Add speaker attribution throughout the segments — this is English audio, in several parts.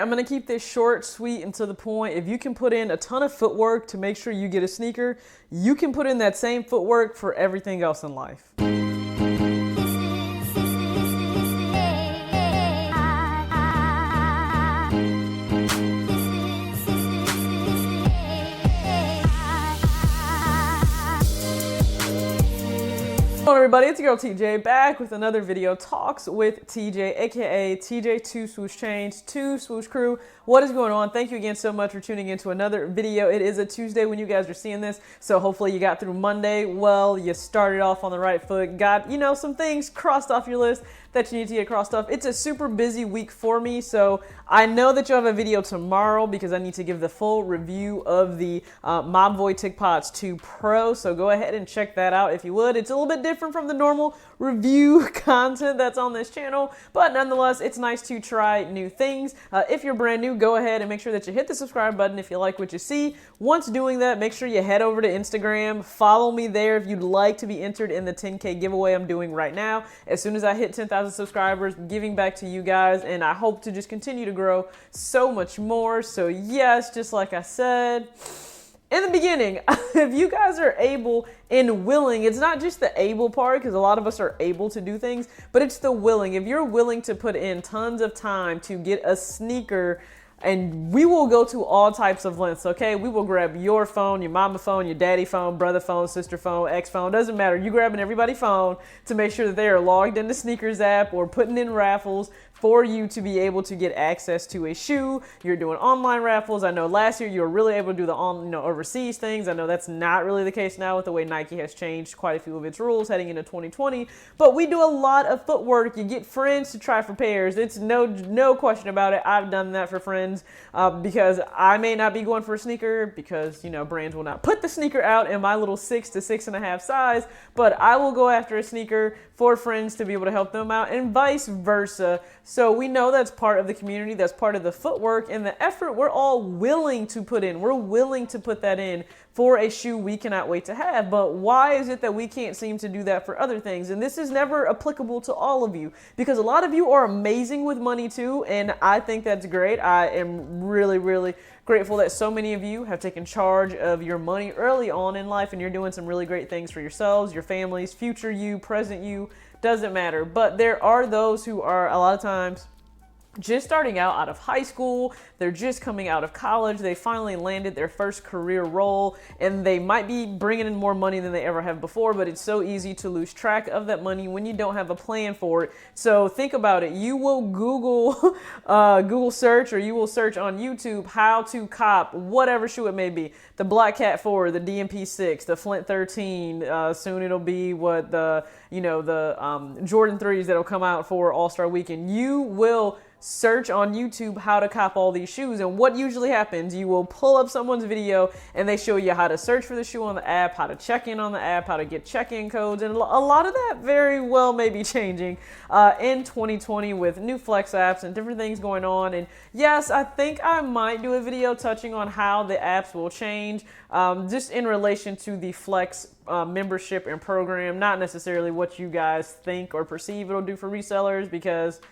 Speaker 1: I'm gonna keep this short, sweet, and to the point. If you can put in a ton of footwork to make sure you get a sneaker, you can put in that same footwork for everything else in life. Hello everybody, it's your girl TJ back with another video, Talks with TJ, aka TJ2 Swoosh Chains, 2 Swoosh Crew. What is going on? Thank you again so much for tuning into another video. It is a Tuesday when you guys are seeing this, so hopefully you got through Monday well, you started off on the right foot, got, some things crossed off your list that you need to get crossed off. It's a super busy week for me, so I know that you'll have a video tomorrow because I need to give the full review of the Mobvoi TikPots 2 Pro, so go ahead and check that out if you would. It's a little bit different from the normal review content that's on this channel, but nonetheless, it's nice to try new things. If you're brand new, go ahead and make sure that you hit the subscribe button if you like what you see. Once doing that, make sure you head over to Instagram, follow me there if you'd like to be entered in the 10K giveaway I'm doing right now. As soon as I hit 10,000 subscribers, giving back to you guys, and I hope to just continue to grow so much more. So yes, just like I said in the beginning, if you guys are able and willing, it's not just the able part, because a lot of us are able to do things, but it's the willing. If you're willing to put in tons of time to get a sneaker, and we will go to all types of lengths, okay? We will grab your phone, your mama phone, your daddy phone, brother phone, sister phone, ex phone, doesn't matter. You grabbing everybody's phone to make sure that they are logged in the sneakers app or putting in raffles for you to be able to get access to a shoe. You're doing online raffles. I know last year you were really able to do the overseas things. I know that's not really the case now with the way Nike has changed quite a few of its rules heading into 2020. But we do a lot of footwork. You get friends to try for pairs. It's no question about it. I've done that for friends because I may not be going for a sneaker because brands will not put the sneaker out in my little 6 to 6.5 size. But I will go after a sneaker for friends to be able to help them out, and vice versa. So we know that's part of the community, that's part of the footwork and the effort we're all willing to put in. We're willing to put that in for a shoe we cannot wait to have. But why is it that we can't seem to do that for other things? And this is never applicable to all of you, because a lot of you are amazing with money too, and I think that's great. I am really, really grateful that so many of you have taken charge of your money early on in life, and you're doing some really great things for yourselves, your families, future you, present you, doesn't matter. But there are those who are a lot of times just starting out of high school, they're just coming out of college, they finally landed their first career role, and they might be bringing in more money than they ever have before, but it's so easy to lose track of that money when you don't have a plan for it. So think about it. You will Google Google search, or you will search on YouTube how to cop whatever shoe it may be. The Black Cat 4, the DMP 6, the Flint 13, soon it'll be what the Jordan 3s that'll come out for All-Star Weekend. You will search on YouTube how to cop all these shoes, and what usually happens, you will pull up someone's video and they show you how to search for the shoe on the app, how to check in on the app, how to get check-in codes, and a lot of that very well may be changing in 2020 with new flex apps and different things going on. And yes, I think I might do a video touching on how the apps will change, just in relation to the flex membership and program, not necessarily what you guys think or perceive it'll do for resellers, because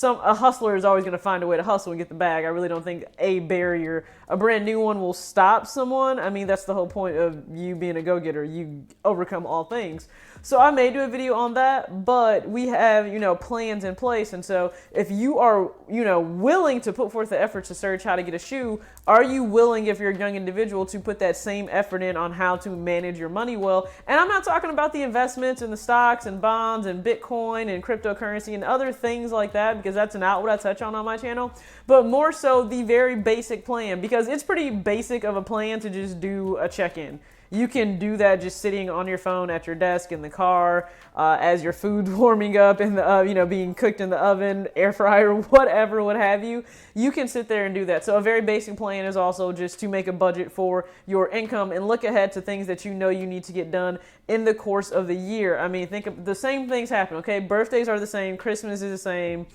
Speaker 1: a hustler is always going to find a way to hustle and get the bag. I really don't think a brand new one will stop someone. I mean, that's the whole point of you being a go-getter. You overcome all things. So I may do a video on that, but we have, plans in place. And so if you are, willing to put forth the effort to search how to get a shoe, are you willing, if you're a young individual, to put that same effort in on how to manage your money well? And I'm not talking about the investments and the stocks and bonds and Bitcoin and cryptocurrency and other things like that, because that's not what I touch on my channel, but more so the very basic plan, because it's pretty basic of a plan to just do a check-in. You can do that just sitting on your phone at your desk, in the car, as your food's warming up in the, being cooked in the oven, air fryer, whatever, what have you. You can sit there and do that. So a very basic plan is also just to make a budget for your income and look ahead to things that you need to get done in the course of the year. I mean, think of the same things happen, okay? Birthdays are the same. Christmas is the same.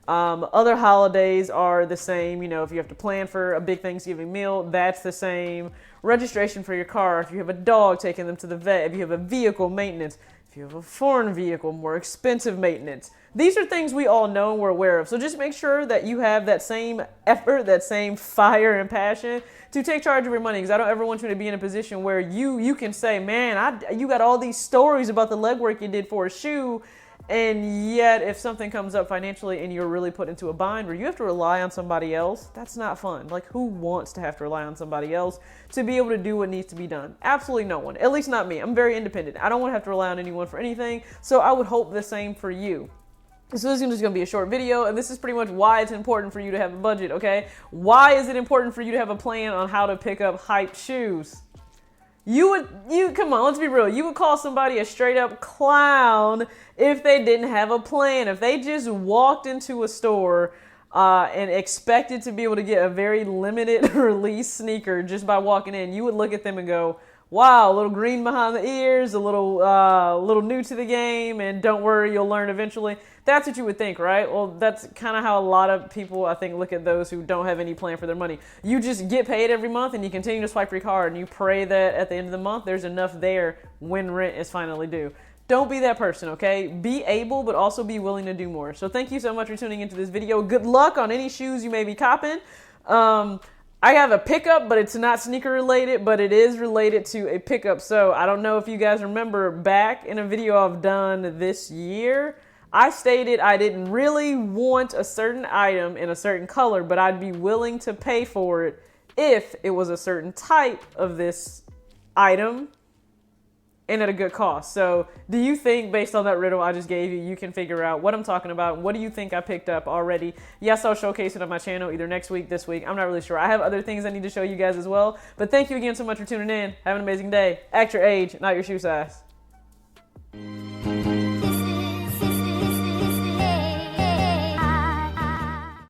Speaker 1: Other holidays are the same. If you have to plan for a big Thanksgiving meal, that's the same. Registration for your car, if you have a dog, taking them to the vet, if you have a vehicle, maintenance, if you have a foreign vehicle, more expensive maintenance. These are things we all know and we're aware of. So just make sure that you have that same effort, that same fire and passion to take charge of your money. Because I don't ever want you to be in a position where you can say, man, you got all these stories about the legwork you did for a shoe. And yet if something comes up financially and you're really put into a bind where you have to rely on somebody else, that's not fun. Like, who wants to have to rely on somebody else to be able to do what needs to be done? Absolutely no one. At least not me. I'm very independent. I don't want to have to rely on anyone for anything. So I would hope the same for you. So this is just going to be a short video, and this is pretty much why it's important for you to have a budget, okay? Why is it important for you to have a plan on how to pick up hype shoes? Come on, let's be real. You would call somebody a straight up clown if they didn't have a plan. If they just walked into a store and expected to be able to get a very limited release sneaker just by walking in, you would look at them and go, wow, a little green behind the ears, a little new to the game, and don't worry, you'll learn eventually. That's what you would think, right? Well, that's kind of how a lot of people, I think, look at those who don't have any plan for their money. You just get paid every month and you continue to swipe your card and you pray that at the end of the month there's enough there when rent is finally due. Don't be that person, okay? Be able, but also be willing to do more. So thank you so much for tuning into this video. Good luck on any shoes you may be copping. I have a pickup, but it's not sneaker related, but it is related to a pickup. So I don't know if you guys remember back in a video I've done this year, I stated I didn't really want a certain item in a certain color, but I'd be willing to pay for it if it was a certain type of this item and at a good cost. So do you think, based on that riddle I just gave you, you can figure out what I'm talking about? What do you think I picked up already? Yes, I'll showcase it on my channel either next week, this week. I'm not really sure. I have other things I need to show you guys as well. But thank you again so much for tuning in. Have an amazing day. Act your age, not your shoe size.